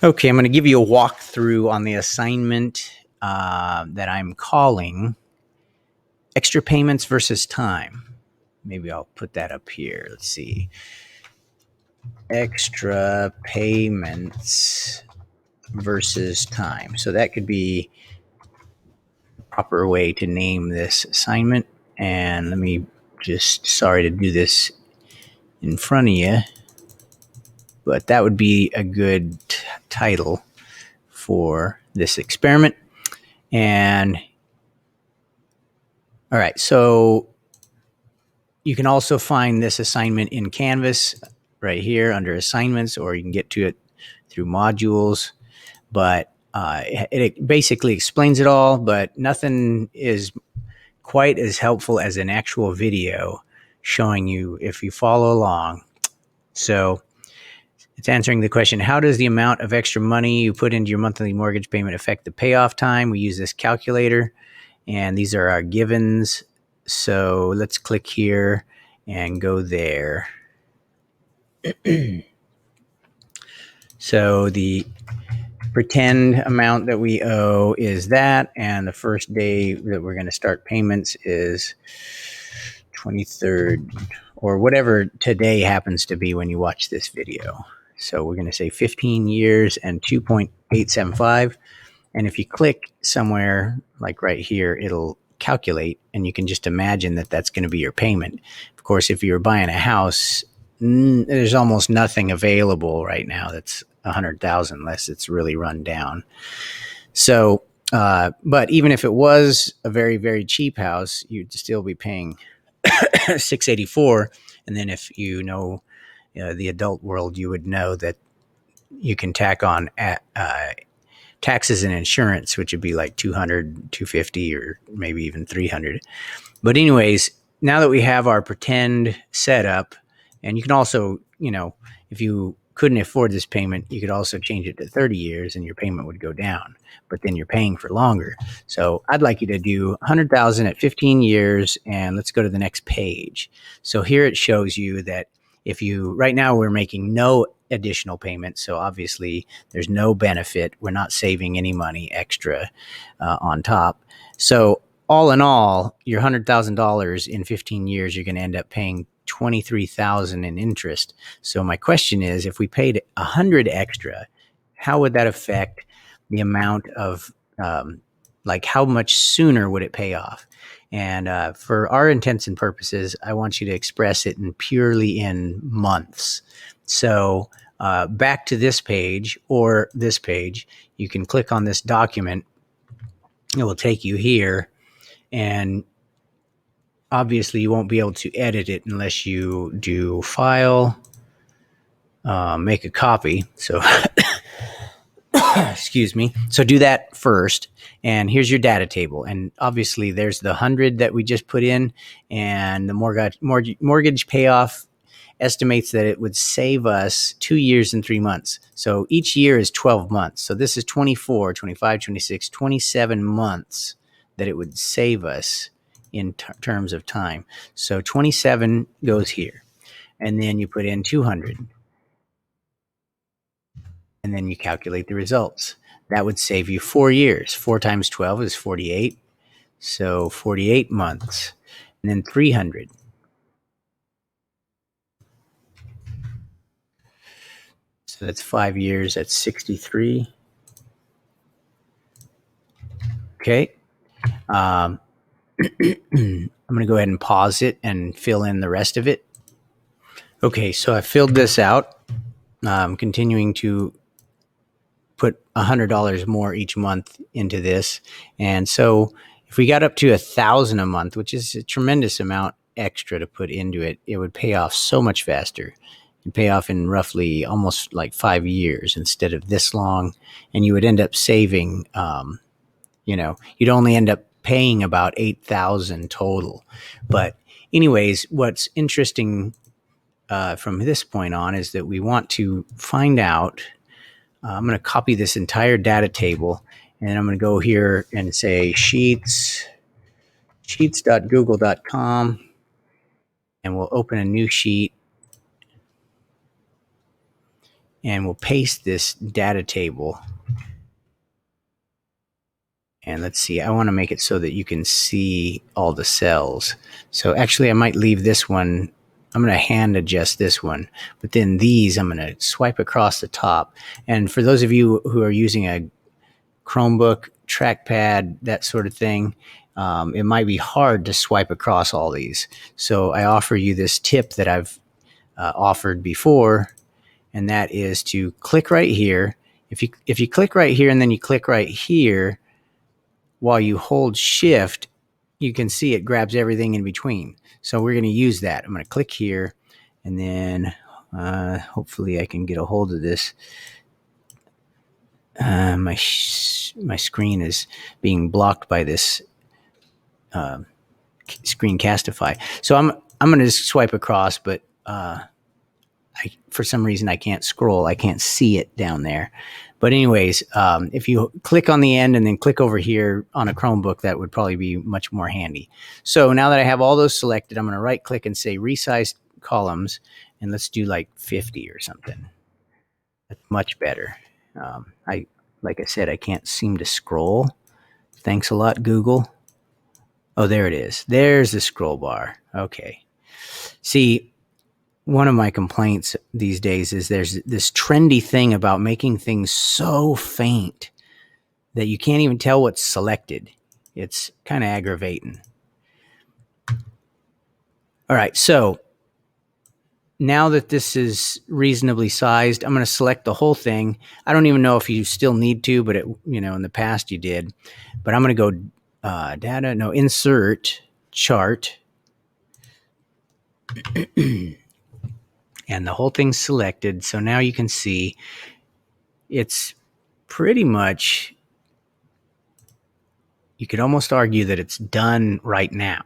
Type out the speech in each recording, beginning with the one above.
Okay, I'm going to give you a walkthrough on the assignment that I'm calling Extra Payments versus Time. Maybe I'll put that up here. Let's see. Extra Payments versus Time. So that could be a proper way to name this assignment. And let me just, sorry to do this in front of you, but that would be a good title for this experiment. And all right, so you can also find this assignment in Canvas right here under assignments, or you can get to it through modules. But it basically explains it all, but nothing is quite as helpful as an actual video showing you if you follow along. So it's answering the question, how does the amount of extra money you put into your monthly mortgage payment affect the payoff time? We use this calculator, and these are our givens. So let's click here and go there. So the pretend amount that we owe is that, and the first day that we're going to start payments is 23rd, or whatever today happens to be when you watch this video. So we're going to say 15 years and 2.875. And if you click somewhere like right here, it'll calculate, and you can just imagine that that's going to be your payment. Of course, if you're buying a house, there's almost nothing available right now that's 100,000 unless it's really run down. So, but even if it was a very, very cheap house, you'd still be paying $684. And then if you know the adult world, you would know that you can tack on taxes and insurance, which would be like 200, 250, or maybe even 300. But anyways, now that we have our pretend setup, and you can also, if you couldn't afford this payment, you could also change it to 30 years and your payment would go down, but then you're paying for longer. So I'd like you to do 100,000 at 15 years, and let's go to the next page. So here it shows you that if you, right now we're making no additional payments, so obviously there's no benefit. We're not saving any money extra on top. So all in all, your $100,000 in 15 years, you're going to end up paying $23,000 in interest. So my question is, if we paid 100 extra, how would that affect the amount of, like how much sooner would it pay off? And for our intents and purposes, I want you to express it purely in months. So back to this page or this page, you can click on this document. It will take you here, and obviously you won't be able to edit it unless you do file, make a copy. So excuse me. So do that first. And here's your data table. And obviously there's the 100 that we just put in, and the mortgage payoff estimates that it would save us 2 years and 3 months. So each year is 12 months. So this is 24, 25, 26, 27 months that it would save us in terms of time. So 27 goes here, and then you put in 200, and then you calculate the results. That would save you 4 years. 4 times 12 is 48. So 48 months, and then 300. So that's 5 years. That's 63. Okay. I'm going to go ahead and pause it and fill in the rest of it. Okay, so I filled this out. I'm continuing to put $100 more each month into this. And so if we got up to $1,000 a month, which is a tremendous amount extra to put into it, it would pay off so much faster. It'd pay off in roughly almost like 5 years instead of this long. And you would end up saving, you'd only end up paying about $8,000 total. But anyways, what's interesting from this point on is that we want to find out. I'm going to copy this entire data table, and I'm going to go here and say sheets.google.com, and we'll open a new sheet. and we'll paste this data table. And let's see, I want to make it so that you can see all the cells. So actually I might leave this one. I'm going to hand adjust this one, but then these I'm going to swipe across the top. And for those of you who are using a Chromebook, trackpad, that sort of thing, it might be hard to swipe across all these. So I offer you this tip that I've offered before, and that is to click right here. If you click right here and then you click right here, while you hold shift, you can see it grabs everything in between. So we're going to use that. I'm going to click here, and then hopefully I can get a hold of this. My screen is being blocked by this Screencastify. So I'm going to just swipe across, but for some reason I can't scroll. I can't see it down there. But anyways, if you click on the end and then click over here on a Chromebook, that would probably be much more handy. So now that I have all those selected, I'm going to right click and say resize columns, and let's do like 50 or something. That's much better. Like I said, I can't seem to scroll. Thanks a lot, Google. Oh, there it is. There's the scroll bar. Okay. See, one of my complaints these days is there's this trendy thing about making things so faint that you can't even tell what's selected. It's kind of aggravating. All right, so now that this is reasonably sized, I'm going to select the whole thing. I don't even know if you still need to, but in the past you did. But I'm going to go insert chart. And the whole thing's selected. So now you can see it's pretty much, you could almost argue that it's done right now.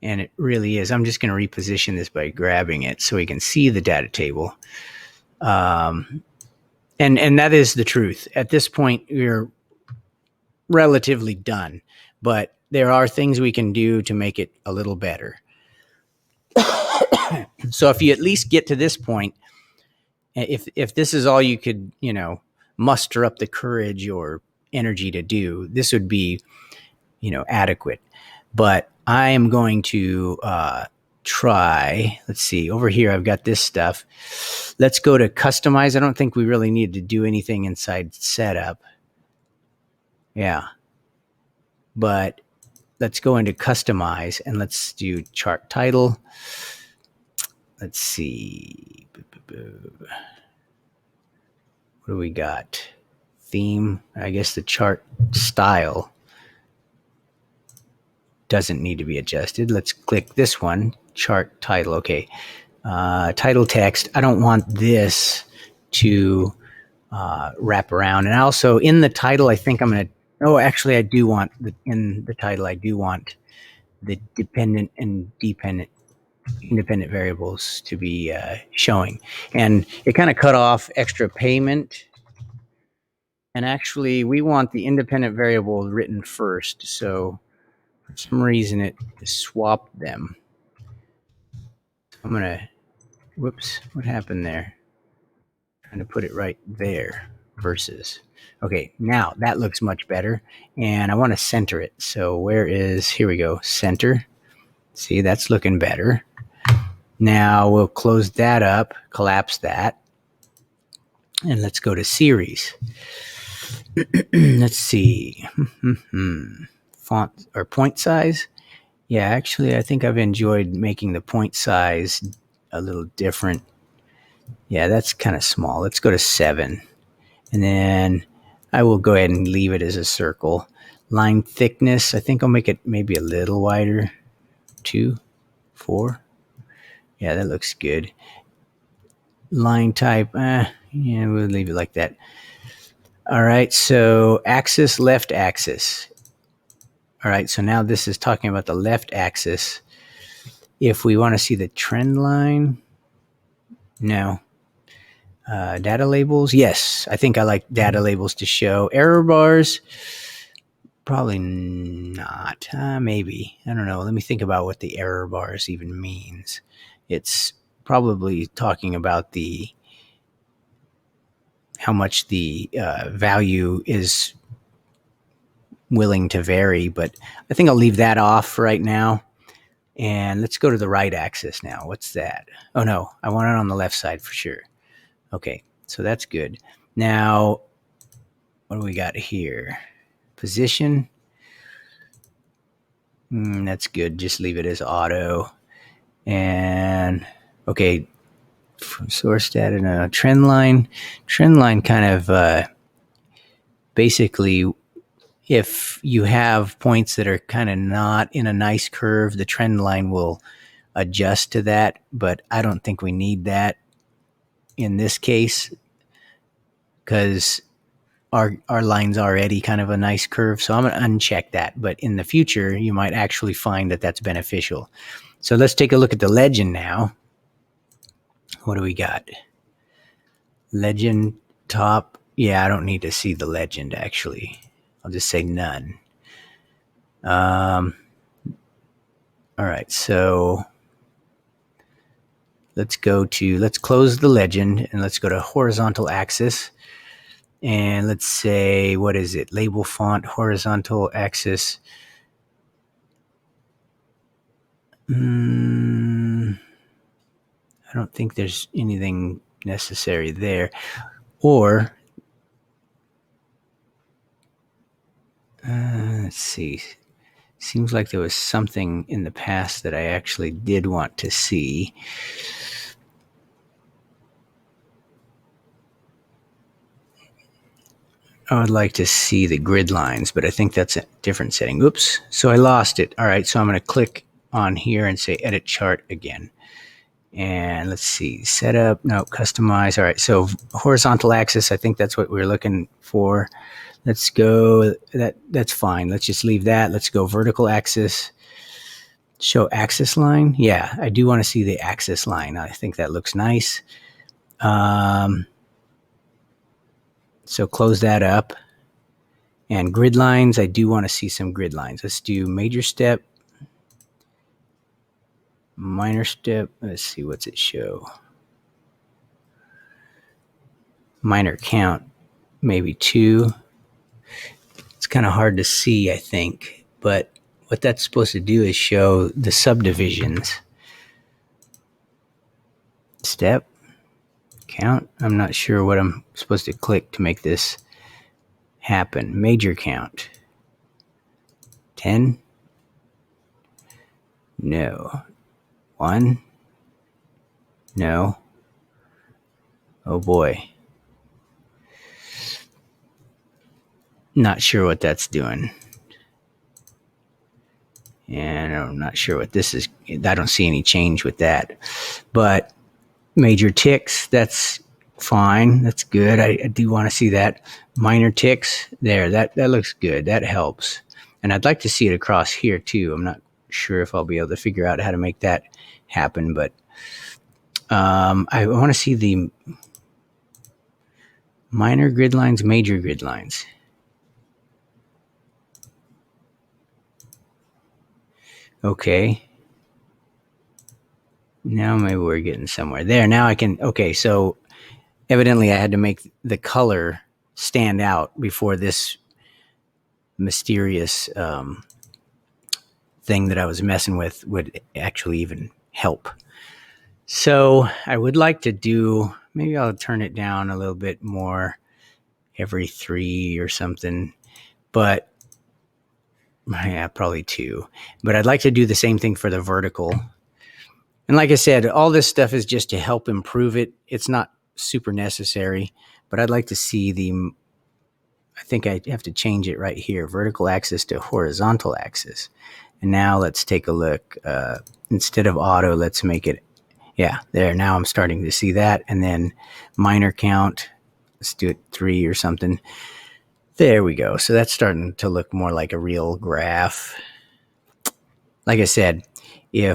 And it really is. I'm just going to reposition this by grabbing it so we can see the data table. And that is the truth. At this point, we're relatively done. But there are things we can do to make it a little better. So if you at least get to this point, if this is all you could, muster up the courage or energy to do, this would be, adequate. But I am going to try, let's see, over here I've got this stuff. Let's go to customize. I don't think we really need to do anything inside setup. Yeah. But let's go into customize and let's do chart title. Let's see. What do we got? Theme. I guess the chart style doesn't need to be adjusted. Let's click this one, chart title. Okay. Title text. I don't want this to wrap around. And also in the title, I think I'm going to, actually I do want, in the title, I do want the dependent and dependent independent variables to be showing. And it kind of cut off ExtraPayment. And actually, we want the independent variable written first. So for some reason, it swapped them. So I'm going to, whoops, what happened there? Trying to put it right there versus. Okay, now that looks much better. And I want to center it. So here we go, center. See, that's looking better. Now we'll close that up, collapse that, and let's go to series. Let's see. Font or point size. Yeah, actually, I think I've enjoyed making the point size a little different. Yeah, that's kind of small. Let's go to 7. And then I will go ahead and leave it as a circle. Line thickness, I think I'll make it maybe a little wider. 2, 4. Yeah, that looks good. Line type, yeah, we'll leave it like that. All right, so axis, left axis. All right, so now this is talking about the left axis. If we want to see the trend line, no. Data labels, yes. I think I like data labels to show. Error bars, probably not. Maybe. I don't know. Let me think about what the error bars even means. It's probably talking about the how much the value is willing to vary, but I think I'll leave that off right now. And let's go to the right axis now. What's that? Oh no, I want it on the left side for sure. Okay, so that's good. Now, what do we got here? Position. That's good. Just leave it as auto. And okay, from source data and a trend line. Trend line kind of basically, if you have points that are kind of not in a nice curve, the trend line will adjust to that. But I don't think we need that in this case because our line's already kind of a nice curve. So I'm going to uncheck that. But in the future, you might actually find that that's beneficial. So let's take a look at the legend now. What do we got? Legend top. Yeah, I don't need to see the legend actually. I'll just say none. All right, so let's close the legend and let's go to horizontal axis. And let's say, what is it? Label font, horizontal axis. I don't think there's anything necessary there. Or, let's see. Seems like there was something in the past that I actually did want to see. I would like to see the grid lines, but I think that's a different setting. Oops, so I lost it. All right, so I'm going to click on here and say edit chart again. And let's see, setup, no, customize. All right, so horizontal axis, I think that's what we're looking for. Let's go, that's fine. Let's just leave that. Let's go vertical axis. Show axis line. Yeah, I do want to see the axis line. I think that looks nice. So close that up. And grid lines, I do want to see some grid lines. Let's do major step, minor step. Let's see, what's it show? Minor count, maybe 2. It's kind of hard to see, I think. But what that's supposed to do is show the subdivisions. Step, count. I'm not sure what I'm supposed to click to make this happen. Major count. 10. No. 1. No. Oh boy. Not sure what that's doing. And I'm not sure what this is. I don't see any change with that. But major ticks, that's fine. That's good. I do want to see that. Minor ticks, there, that looks good. That helps. And I'd like to see it across here too. I'm not sure if I'll be able to figure out how to make that happen, but I want to see the minor grid lines, major grid lines. Okay. Now maybe we're getting somewhere. There, now I can, okay, so evidently I had to make the color stand out before this mysterious thing that I was messing with would actually even help. So I would like to do, maybe I'll turn it down a little bit more every 3 or something, but yeah, probably 2. But I'd like to do the same thing for the vertical. And like I said, all this stuff is just to help improve it. It's not super necessary, but I'd like to see I think I have to change it right here, vertical axis to horizontal axis. And now let's take a look. Instead of auto, let's make it, yeah, there. Now I'm starting to see that. And then minor count, let's do it 3 or something. There we go. So that's starting to look more like a real graph. Like I said, even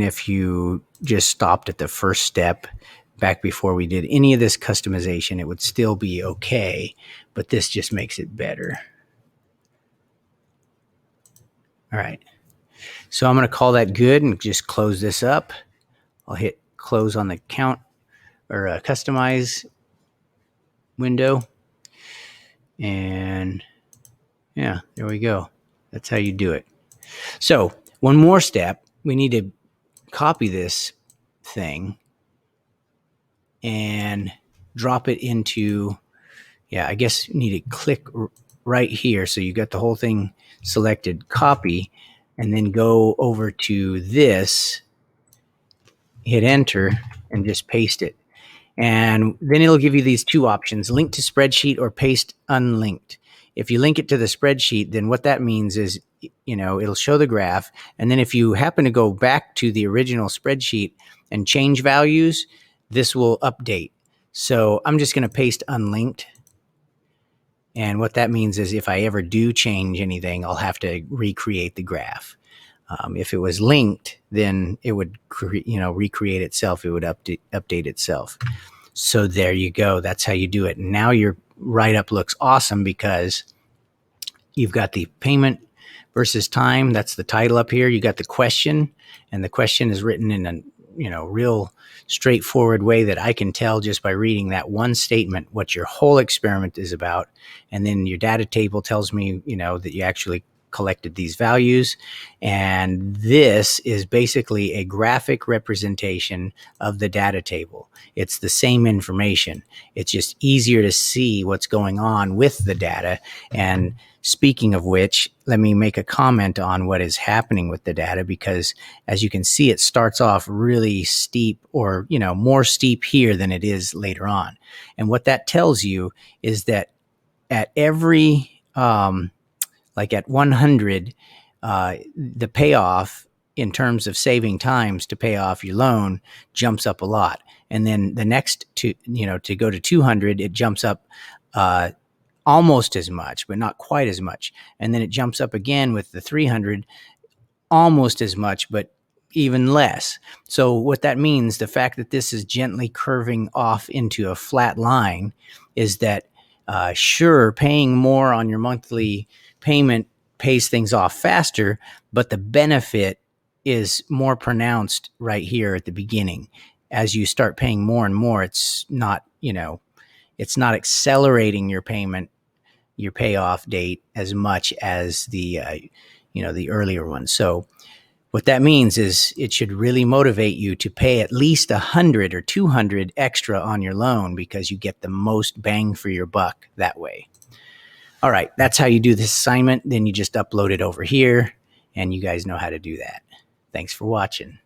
if you just stopped at the first step back before we did any of this customization, it would still be okay, but this just makes it better. All right. So I'm going to call that good and just close this up. I'll hit close on the count or a customize window. And yeah, there we go. That's how you do it. So one more step, we need to copy this thing and drop it into, I guess you need to click right here. So you got the whole thing selected, copy, and then go over to this, hit enter, and just paste it. And then it'll give you these two options, link to spreadsheet or paste unlinked. If you link it to the spreadsheet, then what that means is, it'll show the graph. And then if you happen to go back to the original spreadsheet and change values, this will update. So I'm just going to paste unlinked. And what that means is if I ever do change anything, I'll have to recreate the graph. If it was linked, then it would, recreate itself. It would update itself. So there you go. That's how you do it. Now your write-up looks awesome because you've got the payment versus time. That's the title up here. You got the question, and the question is written in a real straightforward way that I can tell just by reading that one statement what your whole experiment is about. And then your data table tells me, that you actually collected these values. And this is basically a graphic representation of the data table. It's the same information. It's just easier to see what's going on with the data. And speaking of which, let me make a comment on what is happening with the data, because as you can see, it starts off really steep, or, more steep here than it is later on. And what that tells you is that at every, like at 100, the payoff in terms of saving times to pay off your loan jumps up a lot. And then the next to go to 200, it jumps up almost as much, but not quite as much. And then it jumps up again with the 300, almost as much, but even less. So what that means, the fact that this is gently curving off into a flat line, is that sure, paying more on your monthly payment pays things off faster, but the benefit is more pronounced right here at the beginning. As you start paying more and more, it's not, it's not accelerating your payment, your payoff date as much as the, the earlier one. So what that means is it should really motivate you to pay at least 100 or 200 extra on your loan, because you get the most bang for your buck that way. All right, that's how you do this assignment. Then you just upload it over here, and you guys know how to do that. Thanks for watching.